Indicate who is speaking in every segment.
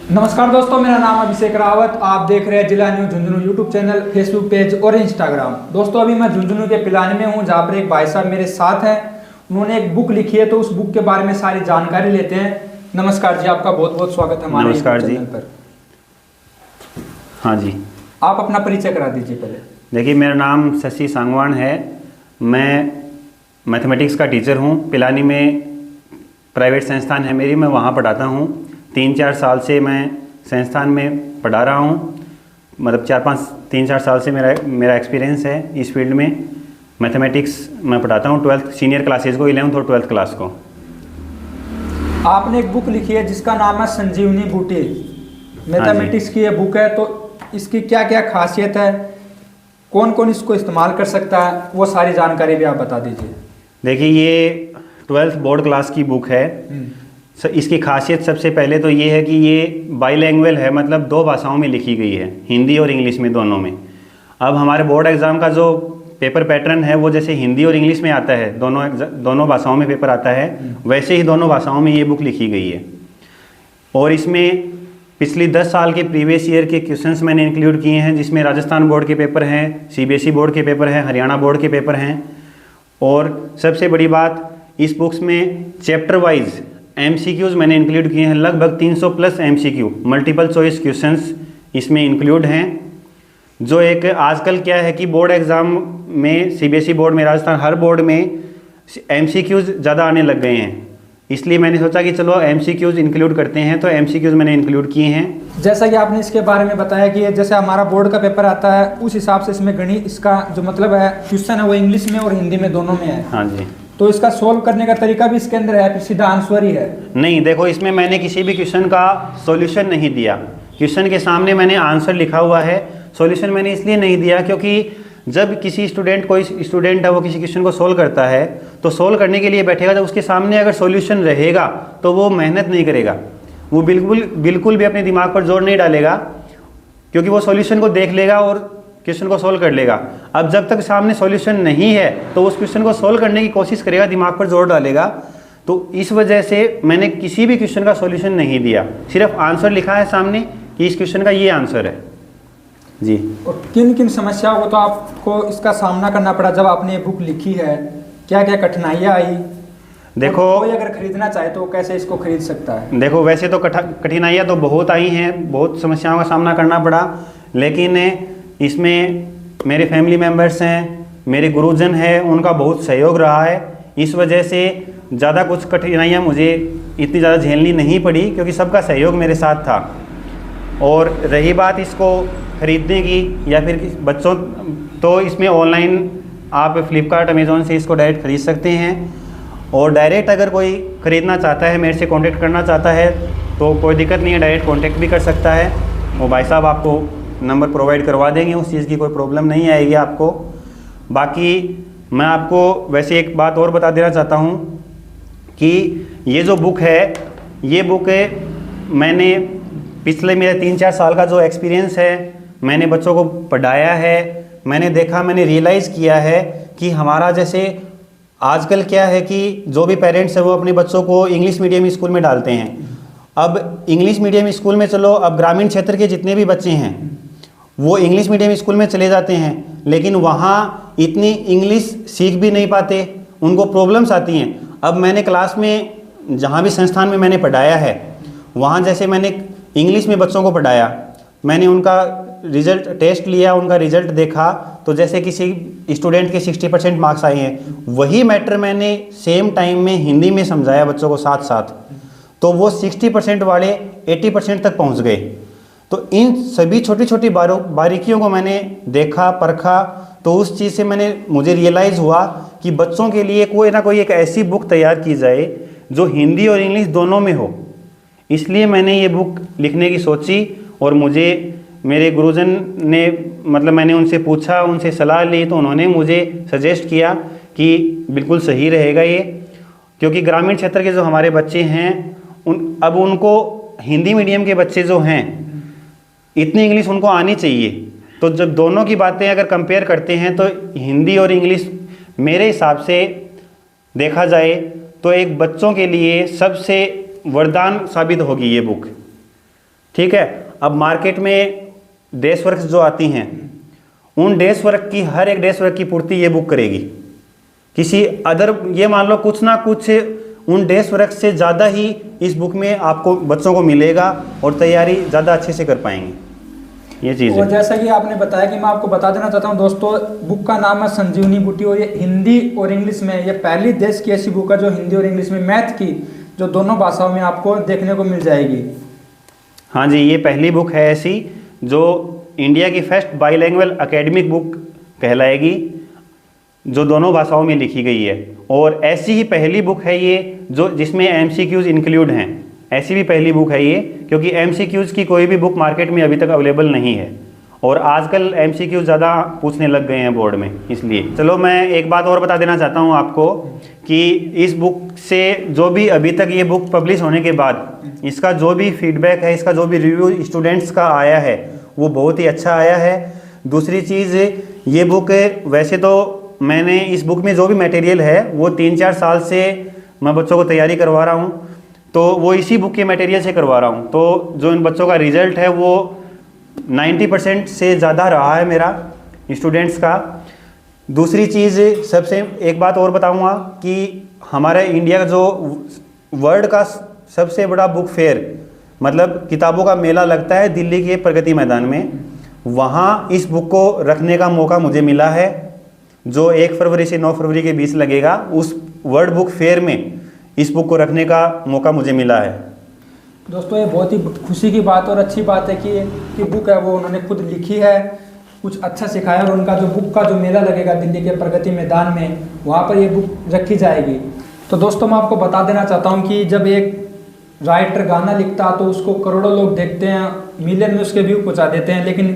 Speaker 1: नमस्कार दोस्तों, मेरा नाम अभिषेक रावत। आप देख रहे हैं जिला news Jhunjhunu YouTube channel, Facebook page और इंस्टाग्राम। दोस्तों, अभी मैं झुंझुनू के पिलानी में हूं, जहां पर एक भाई साहब मेरे साथ हैं। उन्होंने एक बुक लिखी है, तो उस बुक के बारे में सारी जानकारी लेते हैं। नमस्कार जी, आपका बहुत बहुत स्वागत है हमारे चैनल पर।
Speaker 2: हाँ जी,
Speaker 1: आप अपना परिचय करा दीजिए पहले।
Speaker 2: देखिए, मेरा नाम शशि सांगवान है। मैं मैथमेटिक्स का टीचर हूँ। पिलानी में प्राइवेट संस्थान है मेरी, मैं वहाँ पढ़ाता हूँ। 3-4 साल से मैं संस्थान में पढ़ा रहा हूँ। मतलब 3-4 साल से मेरा एक्सपीरियंस है इस फील्ड में। मैथमेटिक्स मैं पढ़ाता हूँ 12th सीनियर क्लासेस को, 11th और 12th क्लास को।
Speaker 1: आपने एक बुक लिखी है जिसका नाम है संजीवनी बूटी। मैथमेटिक्स की ये बुक है, तो इसकी क्या क्या खासियत है, कौन कौन इसको इस्तेमाल कर सकता है, वो सारी जानकारी भी आप बता दीजिए।
Speaker 2: देखिए, ये 12th बोर्ड क्लास की बुक है। इसकी खासियत सबसे पहले तो ये है कि ये बाईलैंग्वेज है, मतलब 2 भाषाओं में लिखी गई है, हिंदी और इंग्लिश में, दोनों में। अब हमारे बोर्ड एग्ज़ाम का जो पेपर पैटर्न है वो जैसे हिंदी और इंग्लिश में आता है, दोनों भाषाओं में पेपर आता है, वैसे ही दोनों भाषाओं में ये बुक लिखी गई है। और इसमें पिछली 10 साल के प्रीवियस ईयर के क्वेश्चंस मैंने इंक्लूड किए हैं, जिसमें राजस्थान बोर्ड के पेपर हैं, सीबीएसई बोर्ड के पेपर हैं, हरियाणा बोर्ड के पेपर हैं। और सबसे बड़ी बात, इस बुक्स में चैप्टर वाइज एमसीक्यूज़ मैंने इंक्लूड किए हैं। लगभग 300 plus MCQ, multiple choice questions इसमें इंक्लूड हैं। जो एक आजकल क्या है कि बोर्ड एग्ज़ाम में, सीबीएसई बोर्ड में, राजस्थान हर बोर्ड में एमसीक्यूज़ ज़्यादा आने लग गए हैं। इसलिए मैंने सोचा कि चलो एमसीक्यूज़ इंक्लूड करते हैं, तो एमसीक्यूज़ मैंने इंक्लूड किए हैं।
Speaker 1: जैसा कि आपने इसके बारे में बताया कि जैसे हमारा बोर्ड का पेपर आता है, उस हिसाब से इसमें गणित, इसका जो मतलब है क्वेश्चन है वो इंग्लिश में और हिंदी में दोनों में है।
Speaker 2: हाँ जी।
Speaker 1: तो इसका सोल्व करने का तरीका भी इसके अंदर है, फिर सीधा आंसर ही है? नहीं,
Speaker 2: देखो, इसमें मैंने किसी भी क्वेश्चन का सॉल्यूशन नहीं दिया। क्वेश्चन के सामने मैंने आंसर लिखा हुआ है। सॉल्यूशन मैंने इसलिए नहीं दिया क्योंकि जब कोई स्टूडेंट है, वो किसी क्वेश्चन को सोल्व करता है, तो सोल्व करने के लिए बैठेगा, जब उसके सामने अगर सॉल्यूशन रहेगा तो वो मेहनत नहीं करेगा, वो बिल्कुल भी अपने दिमाग पर जोर नहीं डालेगा, क्योंकि वो सॉल्यूशन को देख लेगा और क्वेश्चन को सोल्व कर लेगा। अब जब तक सामने सॉल्यूशन नहीं है तो उस क्वेश्चन को सोल्व करने की कोशिश करेगा, दिमाग पर जोर डालेगा। तो इस वजह से मैंने किसी भी क्वेश्चन का सॉल्यूशन नहीं दिया, सिर्फ आंसर लिखा है सामने कि इस क्वेश्चन का ये आंसर है जी।
Speaker 1: और किन किन समस्याओं को तो आपको इसका सामना करना पड़ा जब आपने ये बुक लिखी है? क्या क्या कठिनाइयाँ आई?
Speaker 2: देखो,
Speaker 1: कोई अगर खरीदना चाहे तो कैसे इसको खरीद सकता है?
Speaker 2: देखो, वैसे तो कठिनाइयाँ तो बहुत आई हैं, बहुत समस्याओं का सामना करना पड़ा, लेकिन इसमें मेरे फैमिली मेम्बर्स हैं, मेरे गुरुजन हैं, उनका बहुत सहयोग रहा है। इस वजह से ज़्यादा कुछ कठिनाइयाँ मुझे इतनी ज़्यादा झेलनी नहीं पड़ी, क्योंकि सबका सहयोग मेरे साथ था। और रही बात इसको ख़रीदने की या फिर बच्चों, तो इसमें ऑनलाइन आप फ्लिपकार्ट, अमेज़ॉन से इसको डायरेक्ट ख़रीद सकते हैं। और डायरेक्ट अगर कोई ख़रीदना चाहता है, मेरे से कांटेक्ट करना चाहता है, तो कोई दिक्कत नहीं है, डायरेक्ट कांटेक्ट भी कर सकता है। वो भाई साहब आपको नंबर प्रोवाइड करवा देंगे, उस चीज़ की कोई प्रॉब्लम नहीं आएगी आपको। बाकी मैं आपको वैसे एक बात और बता देना चाहता हूँ कि ये जो बुक है, ये बुक मैंने पिछले मेरे 3-4 साल का जो एक्सपीरियंस है, मैंने बच्चों को पढ़ाया है, मैंने देखा, मैंने रियलाइज़ किया है कि हमारा जैसे आजकल क्या है कि जो भी पेरेंट्स हैं वो अपने बच्चों को इंग्लिश मीडियम स्कूल में डालते हैं। अब इंग्लिश मीडियम स्कूल में चलो, अब ग्रामीण क्षेत्र के जितने भी बच्चे हैं वो इंग्लिश मीडियम स्कूल में चले जाते हैं, लेकिन वहाँ इतनी इंग्लिश सीख भी नहीं पाते, उनको प्रॉब्लम्स आती हैं। अब मैंने क्लास में, जहाँ भी संस्थान में मैंने पढ़ाया है, वहाँ जैसे मैंने इंग्लिश में बच्चों को पढ़ाया, मैंने उनका रिजल्ट टेस्ट लिया, उनका रिजल्ट देखा, तो जैसे किसी स्टूडेंट के 60% मार्क्स आए हैं, वही मैटर मैंने सेम टाइम में हिंदी में समझाया बच्चों को साथ साथ, तो वो 60% वाले 80% तक पहुँच गए। तो इन सभी छोटी छोटी बारीकियों को मैंने देखा, परखा, तो उस चीज़ से मुझे रियलाइज़ हुआ कि बच्चों के लिए कोई ना कोई एक ऐसी बुक तैयार की जाए जो हिंदी और इंग्लिश दोनों में हो। इसलिए मैंने ये बुक लिखने की सोची, और मुझे मेरे गुरुजन ने, मतलब मैंने उनसे पूछा, उनसे सलाह ली, तो उन्होंने मुझे सजेस्ट किया कि बिल्कुल सही रहेगा ये, क्योंकि ग्रामीण क्षेत्र के जो हमारे बच्चे हैं, अब उनको हिंदी मीडियम के बच्चे जो हैं, इतनी इंग्लिश उनको आनी चाहिए। तो जब दोनों की बातें अगर कंपेयर करते हैं, तो हिंदी और इंग्लिश मेरे हिसाब से देखा जाए तो एक बच्चों के लिए सबसे वरदान साबित होगी ये बुक। ठीक है। अब मार्केट में डेस्क वर्क जो आती हैं, उन डेस्क वर्क की हर एक डेस्क वर्क की पूर्ति ये बुक करेगी। किसी अदर, ये मान लो कुछ ना कुछ उन डेस्क वर्क से ज़्यादा ही इस बुक में आपको बच्चों को मिलेगा और तैयारी ज़्यादा अच्छे से कर पाएंगे, ये चीज़
Speaker 1: और
Speaker 2: है।
Speaker 1: जैसा कि आपने बताया कि मैं आपको बता देना चाहता हूँ दोस्तों, बुक का नाम है संजीवनी बूटी और ये हिंदी और इंग्लिश में, ये पहली देश की ऐसी बुक है जो हिंदी और इंग्लिश में मैथ की जो दोनों भाषाओं में आपको देखने को मिल जाएगी।
Speaker 2: हाँ जी, ये पहली बुक है ऐसी जो इंडिया की फर्स्ट बाईलैंग्वेज एकेडमिक बुक कहलाएगी, जो दोनों भाषाओं में लिखी गई है। और ऐसी ही पहली बुक है ये जो जिसमें MCQs इंक्लूड हैं। ऐसी भी पहली बुक है ये, क्योंकि MCQs की कोई भी बुक मार्केट में अभी तक अवेलेबल नहीं है और आजकल MCQs ज़्यादा पूछने लग गए हैं बोर्ड में, इसलिए। चलो मैं एक बात और बता देना चाहता हूँ आपको कि इस बुक से जो भी अभी तक ये बुक पब्लिश होने के बाद इसका जो भी फीडबैक है, इसका जो भी रिव्यू स्टूडेंट्स का आया है वो बहुत ही अच्छा आया है। दूसरी चीज़, ये बुक वैसे तो मैंने इस बुक में जो भी मटेरियल है वो 3-4 साल से मैं बच्चों को तैयारी करवा रहा हूँ, तो वो इसी बुक के मटेरियल से करवा रहा हूँ। तो जो इन बच्चों का रिजल्ट है वो 90% से ज़्यादा रहा है मेरा स्टूडेंट्स का। दूसरी चीज़, सबसे एक बात और बताऊँगा कि हमारे इंडिया का जो वर्ल्ड का सबसे बड़ा बुक फेयर, मतलब किताबों का मेला लगता है दिल्ली के प्रगति मैदान में, वहाँ इस बुक को रखने का मौका मुझे मिला है, जो 1 फरवरी से 9 फरवरी के बीच लगेगा। उस वर्ल्ड बुक फेयर में इस बुक को रखने का मौका मुझे मिला है।
Speaker 1: दोस्तों ये बहुत ही खुशी की बात और अच्छी बात है कि बुक है वो उन्होंने खुद लिखी है, कुछ अच्छा सिखाया, और उनका जो बुक का जो मेला लगेगा दिल्ली के प्रगति मैदान में, वहाँ पर ये बुक रखी जाएगी। तो दोस्तों मैं आपको बता देना चाहता हूँ कि जब एक राइटर गाना लिखता तो उसको करोड़ों लोग देखते हैं, मिलियन में उसके व्यू पहुँचा देते हैं, लेकिन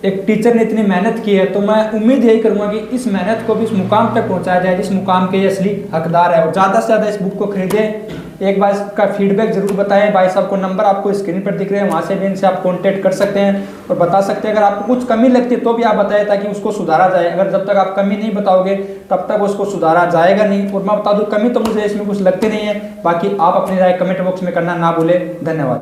Speaker 1: एक टीचर ने इतनी मेहनत की है, तो मैं उम्मीद यही करूँगा कि इस मेहनत को भी इस मुकाम तक पहुँचाया जाए जिस मुकाम के ये असली हकदार है, और ज़्यादा से ज़्यादा इस बुक को खरीदें। एक बार इसका फीडबैक जरूर बताएं। भाई साहब को नंबर आपको स्क्रीन पर दिख रहे हैं, वहाँ से भी इनसे आप कॉन्टेक्ट कर सकते हैं और बता सकते हैं। अगर आपको कुछ कमी लगती है तो भी आप बताएं ताकि उसको सुधारा जाए। अगर जब तक आप कमी नहीं बताओगे तब तक उसको सुधारा जाएगा नहीं। और मैं बता दूँ, कमी तो मुझे इसमें कुछ लगती नहीं है, बाकी आप अपनी राय कमेंट बॉक्स में करना ना भूलें। धन्यवाद।